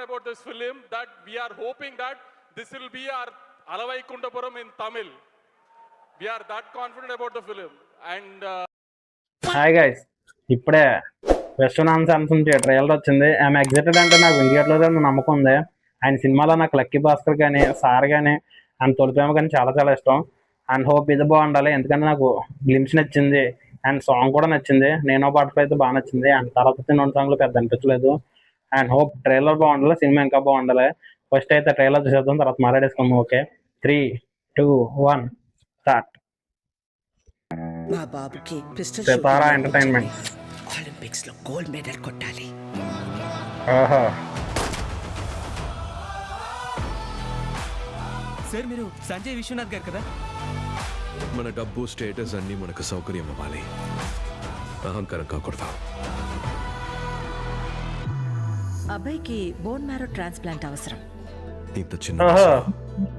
about this film that we are hoping that this will be our Alavaikundapuram in Tamil. We are that confident about the film. And hi guys, ఇప్పుడే Vishwanath Sons నుంచి trailer వచ్చింది. I'm excited. అంటే నాకు వెంకటేశ్వర గారి నమ్మకం ఉంది. ఆయన సినిమాలో నాకు లక్కీ భాస్కర్ కానీ, సార్ కానీ, అండ్ తొలిపేమ కానీ చాలా చాలా ఇష్టం. అండ్ హోప్ ఇది బాగుండాలి, ఎందుకంటే నాకు గ్లిమ్స్ నచ్చింది అండ్ సాంగ్ కూడా నచ్చింది. నేను పాటలు అయితే బాగా నచ్చింది. అండ్ తర్వాత 2 సాంగ్లు పెద్ద అనిపించలేదు. అండ్ హోప్ ట్రైలర్ బాగుండాలి, సినిమా ఇంకా బాగుండాలి. ఫస్ట్ అయితే ట్రైలర్ చూసేద్దాం, తర్వాత మాట్లాడేసుకుందాం. Okay, 3, 2, 1 start. మా బాబుకి సితారా ఎంటర్టైన్మెంట్. ఒలింపిక్స్ లో గోల్డ్ మెడల్ కొట్టాలి. ఓహో, సార్ మీరు సంజయ్ విశ్వనాథ్ గారు కదా? మన డబ్బు స్టేటస్ అన్నీ మనకు సౌకర్యం అవ్వాలి, అహంకారం కాకూడదు. అబ్బాయికి బోన్ మ్యారో ట్రాన్స్ప్లాంట్ అవసరం. ఇంత చిన్న ఓహో,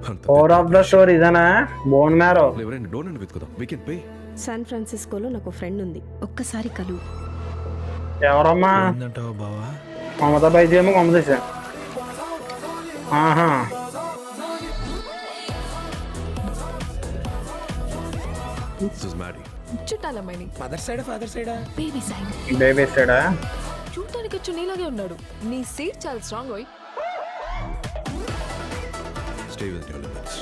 అంత కోర్ ఆఫ్ ద స్టోరీ ఇదేనా? Bone marrow. ఎవరైనా డోనర్ వెతుకుదాం. We can pay. శాన్ ఫ్రాన్సిస్కోలో నాకు ఫ్రెండ్ ఉంది, ఒక్కసారి కలు. ఎవరమ్మా? ఏంటంటావా బావా? మమతా బైజేమో కాంపిటీషన్. ఆహా, This is Maddie. చుట్టాలమ్మాయిని. మదర్ సైడ్ ఫాదర్ సైడా? Baby sign. బేబీ సైడా? చూడటానికి వచ్చి నీలాగే ఉన్నాడు. నీ సీట్ చాలా స్ట్రాంగ్ అయ్యి. Stay with your limits.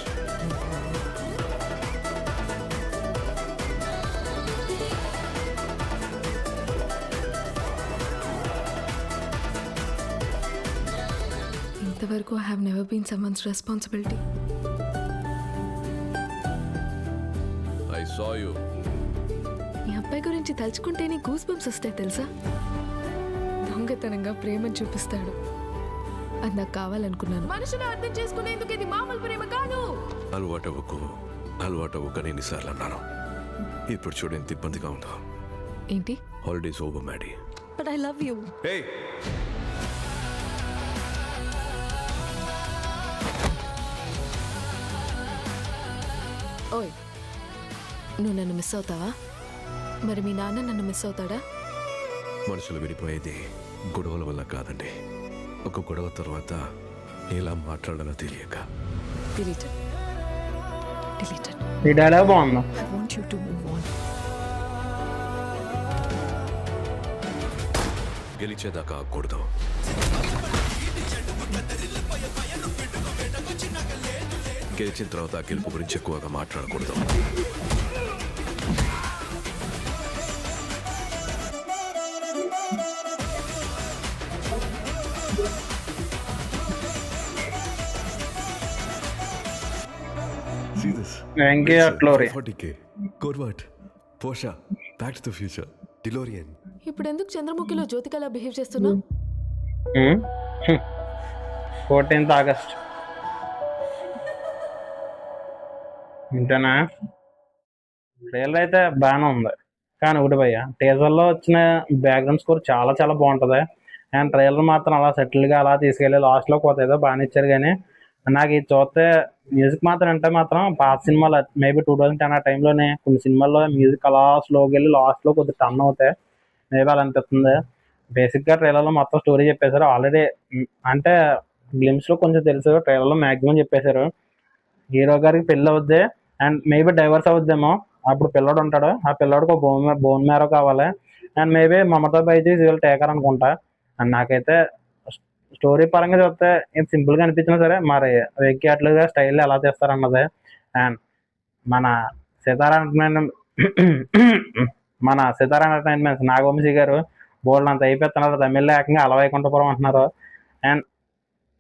ఇంతవరకు I have never been someone's responsibility. I saw you. ఈ అబ్బాయి గురించి తలుచుకుంటేనే గూస్ బంప్స్ వస్తాయి తెలుసా? దొంగతనంగా ప్రేమను చూపిస్తాడు. అది నాకు కావాలనుకున్నాను. మనుషులు అర్థం చేసుకునేందుకు ఇది మామూలు ప్రేమ కాదు. అలవాటవ్వకని ఎన్నిసార్లు అన్నాను. ఇప్పుడు చూడు ఎంత ఇబ్బందిగా ఉందో. ఏంటి? Holidays over Maddy. But I love you. Hey! ఓయ్, నువ్వు నన్ను మిస్ అవుతావా? మరి మీ నాన్న నన్ను మిస్ అవుతాడా? మనుషులు విడిపోయేది గొడవల వల్ల కాదండి. ఒక గొడవ తర్వాత ఎలా మాట్లాడాలో తెలియక. Deleted. ఈ డైలాగ్ బాగుందా? I want you to move on. గెలిచేదాకా ఆగకూడదు. గెలిచిన తర్వాత గెలుపు గురించి ఎక్కువగా మాట్లాడకూడదు. See this? Venky Atluri. 40K. Corvette, Porsche, Back to the Future, DeLorean. ఇప్పుడు ఎందుకు చంద్రముఖిలో జ్యోతికలా బిహేవ్ చేస్తున్నా? 14th August. ఇంతేనా? ట్రైలర్ అయితే బాగానే ఉంది, కానీ ఒకటి భయ్య, టీజర్లో వచ్చిన బ్యాక్గ్రౌండ్ స్కోర్ చాలా చాలా బాగుంటుంది. అండ్ ట్రైలర్ మాత్రం అలా సెటిల్గా అలా తీసుకెళ్ళి లాస్ట్లో పోతే ఏదో బాగానే ఇచ్చారు. కానీ నాకు ఇది చూస్తే మ్యూజిక్ మాత్రం అంటే మాత్రం పాత సినిమాలు మేబీ 2010 ఆ టైంలోనే కొన్ని సినిమాల్లో మ్యూజిక్ అలా స్లోకి వెళ్ళి లాస్ట్లో కొద్దిగా టర్న్ అవుతాయి. మేబీ అలా అనిపిస్తుంది. బేసిక్గా ట్రైలర్లో మొత్తం స్టోరీ చెప్పేశారు ఆల్రెడీ. అంటే గ్లిమ్స్లో కొంచెం తెలుసు, ట్రైలర్లో మ్యాక్సిమం చెప్పేశారు. హీరో గారికి పెళ్ళి అవుద్ది అండ్ మేబీ డైవర్స్ అవుద్దేమో. అప్పుడు పిల్లోడు ఉంటాడు, ఆ పిల్లోడికి ఒక బోన్ మ్యారో కావాలి. అండ్ మేబీ మమతా బైజీ వీళ్ళు టేకర్ అనుకుంటా. అండ్ నాకైతే స్టోరీ పరంగా చూస్తే ఇది సింపుల్గా అనిపించినా సరే, మరి వెక్కి అట్లుగా స్టైల్ ఎలా తీస్తారన్నది. అండ్ మన సితారా ఎంటర్టైన్మెంట్స్ నాగవంశీ గారు బోల్డ్ అంత అయిపోతున్నారు. తమిళ్లో ఏకంగా అలవైకుంఠపురం అంటున్నారు. అండ్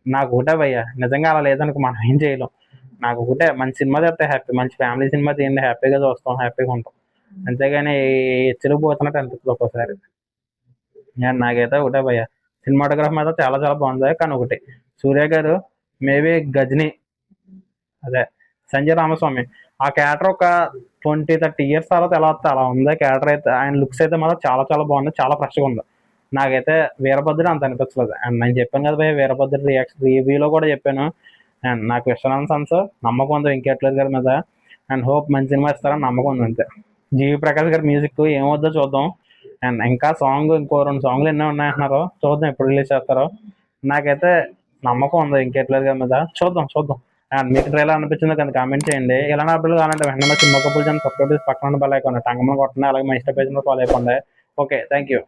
నాకు ఒకటే భయ్య, నిజంగా అలా లేదనుకో మనం ఏం చేయలేం. నాకు ఒకటే మంచి సినిమా తీస్తే హ్యాపీ, మంచి ఫ్యామిలీ సినిమా తీయండి, హ్యాపీగా చూస్తాం, హ్యాపీగా ఉంటాం. అంతేగాని హెచ్చరిక పోతున్నట్టు అనిపిస్తుంది ఒక్కోసారి. అండ్ నాకైతే ఒకటే భయ్య, సినిమాటోగ్రఫీ మీద చాలా చాలా బాగుంది. కానీ ఒకటి, సూర్య గారు మేబీ గజని, అదే సంజయ్ రామస్వామి, ఆ క్యారెక్టర్ ఒక 20-30 ఇయర్స్ తర్వాత ఎలా వస్తే అలా ఉంది క్యారెక్టర్ అయితే. ఆయన లుక్స్ అయితే మాత్రం చాలా చాలా బాగుంది, చాలా ఫ్రెష్గా ఉంది. నాకైతే వీరభద్రుడు అంత అనిపించలేదు. అండ్ నేను చెప్పాను కదా భయ్య, వీరభద్రుడు రివ్యూలో కూడా చెప్పాను. అండ్ నాకు విశ్వనాథ్ సన్స్ నమ్మకం ఉంది వెంకటేశ్వర గారి మీద. అండ్ హోప్ మంచి సినిమా ఇస్తారని నమ్మకం ఉంది అంతే. జీవి ప్రకాష్ గారి మ్యూజిక్ ఏమవుద్దో చూద్దాం. అండ్ ఇంకా ఇంకో 2 సాంగ్లు ఎన్నో ఉన్నాయంటున్నారు, చూద్దాం ఎప్పుడు రిలీజ్ చేస్తారో. నాకైతే నమ్మకం ఉంది ఇంకెట్లేదు కదా మీద. చూద్దాం అండ్ మీకు ట్రైలర్ అనిపించిందో కదా కామెంట్ చేయండి. ఇలాంటి అప్డేట్లు కావాలంటే వెంటనే సినిమా కపుల్ ఛానల్ సబ్స్క్రైబ్ చేసి పక్కన బెల్ ఐకాన్ టంగమని కొట్టండి. అలాగే మా ఇన్స్టా పేజ్ ఫాలో అయిపోండి. Okay, thank you.